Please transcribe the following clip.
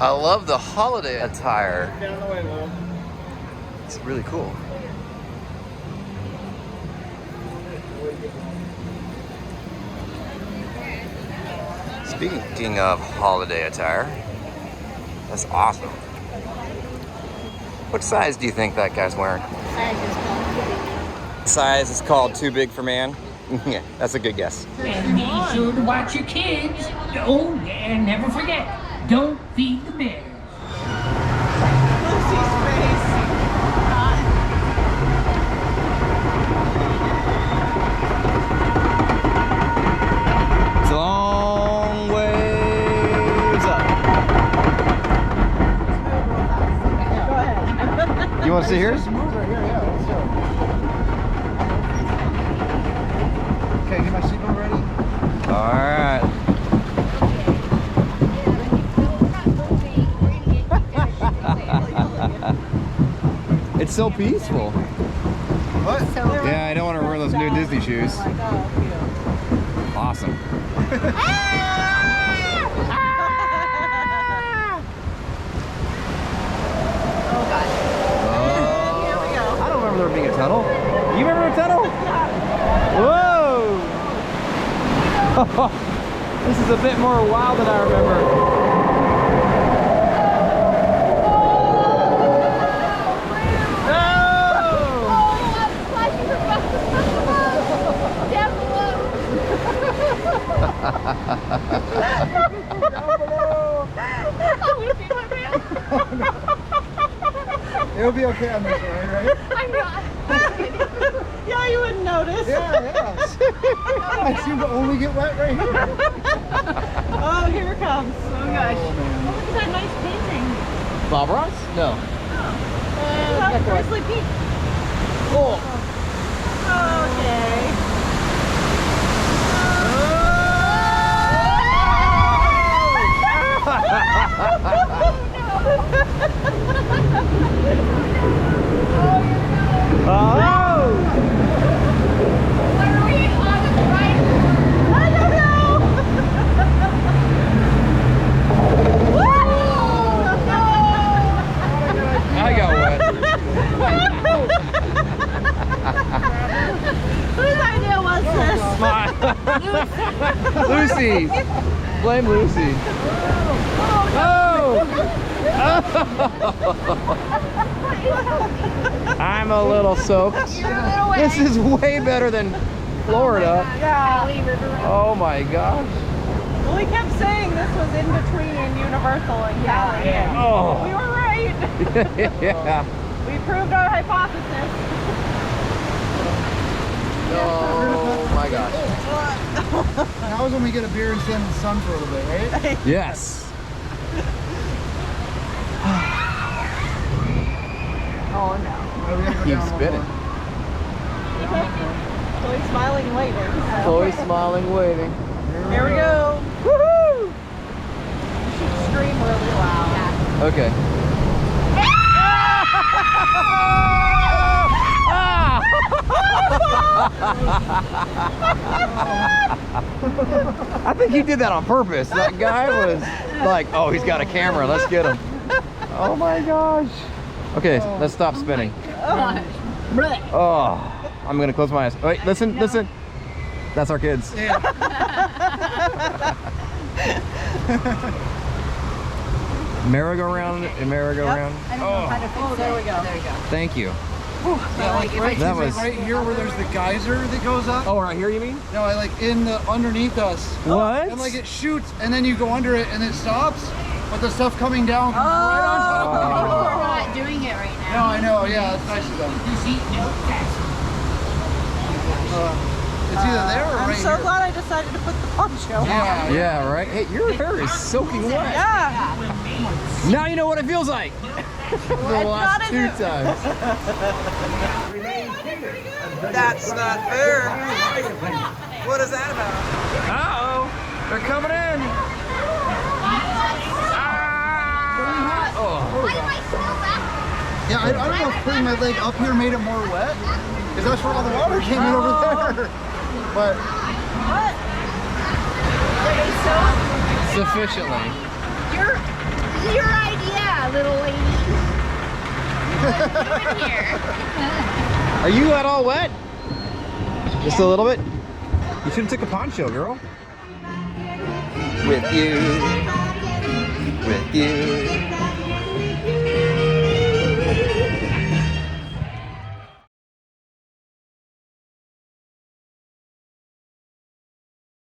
I love the holiday attire. Get out of the way, Lou. It's really cool. Speaking of holiday attire, that's awesome. What size do you think that guy's wearing? Size is called too big for man? Yeah, that's a good guess. And be sure to watch your kids. Oh, and never forget, don't feed the bears. Lucy's face. It's a long ways up. Go ahead. You want to see yours? Smooth right here, yeah, let's do it. Okay, get my seatbelt ready. All right. It's so peaceful. What? Yeah, I don't want to wear those new Disney shoes. Awesome. I don't remember there being a tunnel. You remember a tunnel? Whoa! This is a bit more wild than I remember. It'll be okay on this one, right? I'm not. Yeah, you wouldn't notice. Yeah. I seem to only get wet right here. Oh, here it comes. Oh gosh. Oh, man. Look at that nice painting. Bob Ross? No. That's Grizzly Peak. Oh. Okay. Oh! Where are we on the right? I don't know. I got wet. Whose idea was this? Lucy. Blame Lucy. Oh! I'm a little soaked. This is way better than Florida. Yeah. Oh my gosh. Well, we kept saying this was in between Universal and Cali. And Oh. we were right. Yeah. We proved our hypothesis. Oh my gosh. Now is when we get a beer and stand in the sun for a little bit, right? Yes. Oh no. Oh, we gotta go Keep down one spinning. more. Chloe's smiling later. Chloe smiling, waving. Here we go. Woohoo! You should scream really loud. Okay. I think he did that on purpose. That guy was like, oh, he's got a camera. Let's get him. Oh my gosh. Okay, let's stop spinning. Oh, I'm going to close my eyes. Wait, listen, listen. That's our kids. Yeah. Merry-go-round and merry-go-round. Oh, there we go. There we go. Thank you. Yeah, like right, That was- right here where there's the geyser that goes up. Oh, right here you mean? No, I like in the underneath us. What? And like it shoots and then you go under it and it stops, but the stuff coming down comes right on top of We're it. not doing it right No, I know, yeah, it's nice of them. It's either there or I'm right so here. glad I decided to put the poncho on. Yeah, Yeah, right? Hey, your hair is soaking wet. Yeah. Now you know what it feels like. The last not two as times. That's not fair. What is that about? Uh-oh. They're coming in. Ah! Oh. Yeah, I don't know if putting my leg up here made it more wet, because that's where all the water came in over there. But What? Okay, so Sufficiently. you're Your idea, little lady. What are you doing here? Are you at all wet? Just a little bit? You should have took a poncho, girl. With you. With you.